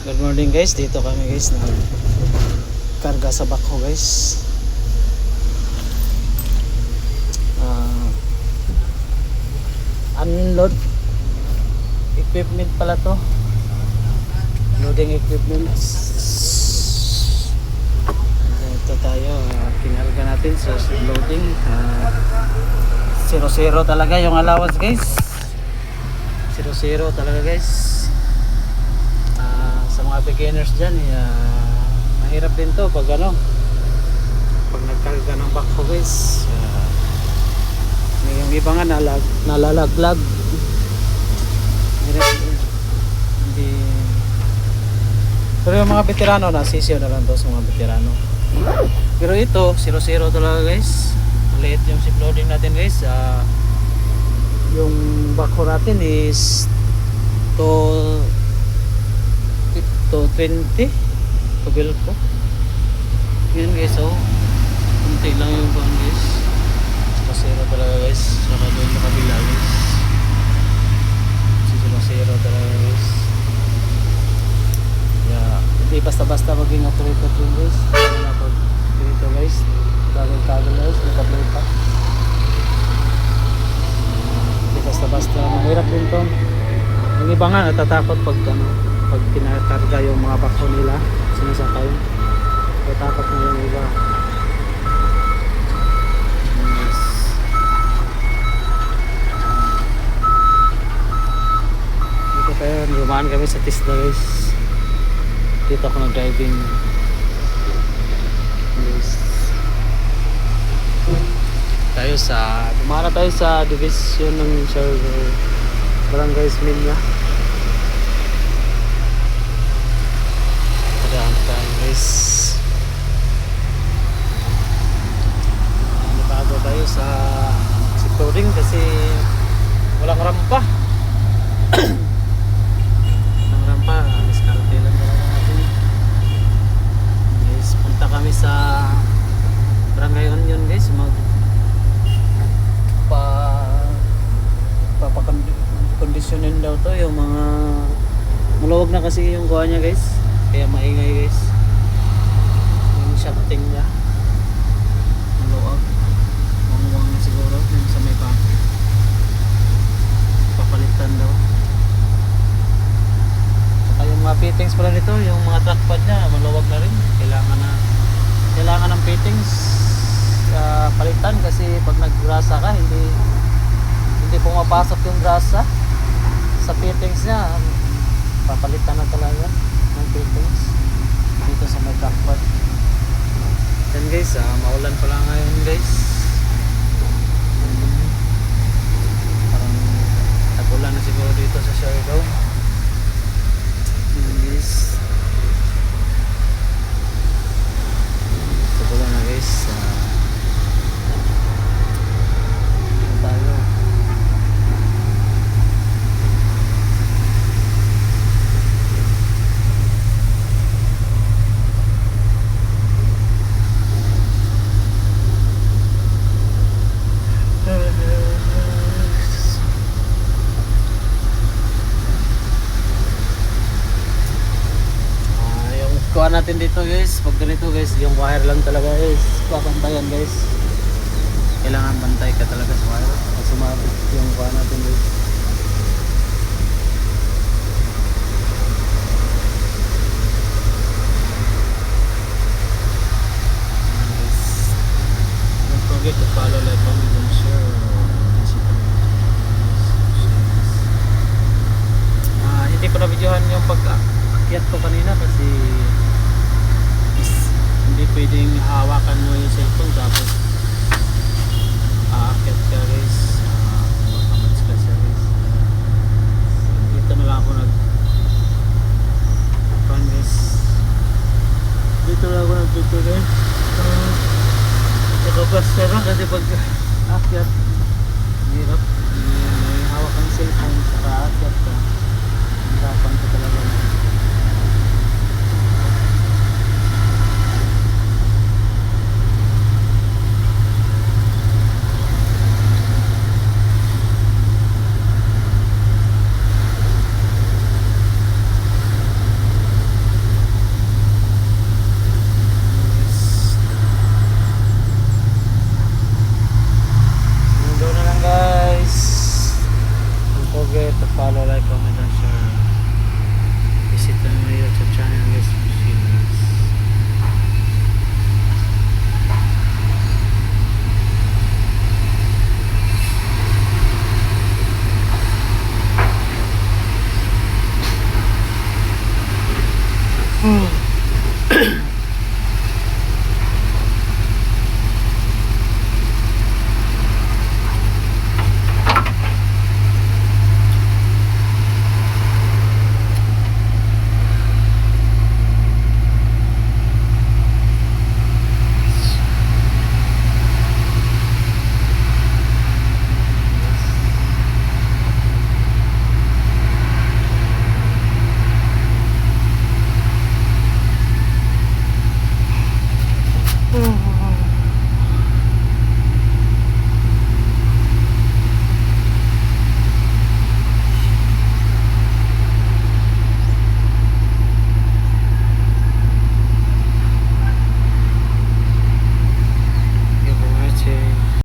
Good morning guys, dito kami guys na karga sa backhoe guys. Unload equipment pala to, loading equipment. Ito tayo, kinarga natin sa loading. 0-0 talaga yung allowance guys, 0-0 talaga guys. Sa mga beginners dyan, mahirap din to pag pag nagkarga ng backhoe guys. Yung iba nga nalalaglag, hirap hindi. Pero yung mga veterano, nasisiyo na lang to sa mga veterano. Pero ito 0-0 talaga guys, maliit yung ship loading natin guys. Yung backhoe natin is to 20 to Bilko. Yan guys, kunti lang yung bang guys, 0 talaga guys. Saka doon sa kabila guys, 0 talaga guys. Hindi basta-basta maging operator din guys. Pag dito guys, tagal guys, lipat-lipat. Hindi basta-basta, mahirap din to. Yung iba nga natatakot pag pag kinakarga yung mga backhoe nila, sinasakay, natatakot na yung iba. Yes. Dito tayo, lumaan kami sa Tisda guys. Dito ako nag-driving guys. Lumana tayo sa division ng Siargao, Barangay Isminya. Guys, bago tayo sa sectoring kasi walang rampa. Walang rampa, diskarte lang talaga natin guys. Punta kami sa Barangay Union guys, papakondisyonin daw to yung mga maluwag na kasi yung kuha niya guys, kaya maingay guys. Yung shafting niya maluwag, wang na siguro yung sa may papalitan daw. Saka yung mga fittings pala nito, yung mga track pad niya maluwag na rin, kailangan ng fittings palitan kasi pag naggrasa ka hindi pumapasok yung grasa sa fittings niya. Papalitan na talaga ng fittings dito sa may backpad. Yan guys, maulan pala ngayon guys. Parang tag-ulan na siguro dito sa Siargao. Yan guys, tag-ulan na guys. Tayo natin dito guys. Pag ganito guys, yung wire lang talaga guys, papantayan guys. Kailangan bantay ka talaga sa wire pag sumabit yung kuha natin guys. Don't forget to follow, like, comment, and share. Hindi ko na videohan yung pag-akyat ko kanina kasi hindi pwedeng hawakan mo yung cellphone tapos aakyat ka guys, makamats ka siya guys. Dito na lang ako guys, dito lang ako nagpito guys. Nakabasta lang kasi pag aakyat hirap, may hawak ang cellphone saka aakyat ka, hirapan ka talaga. Hmm.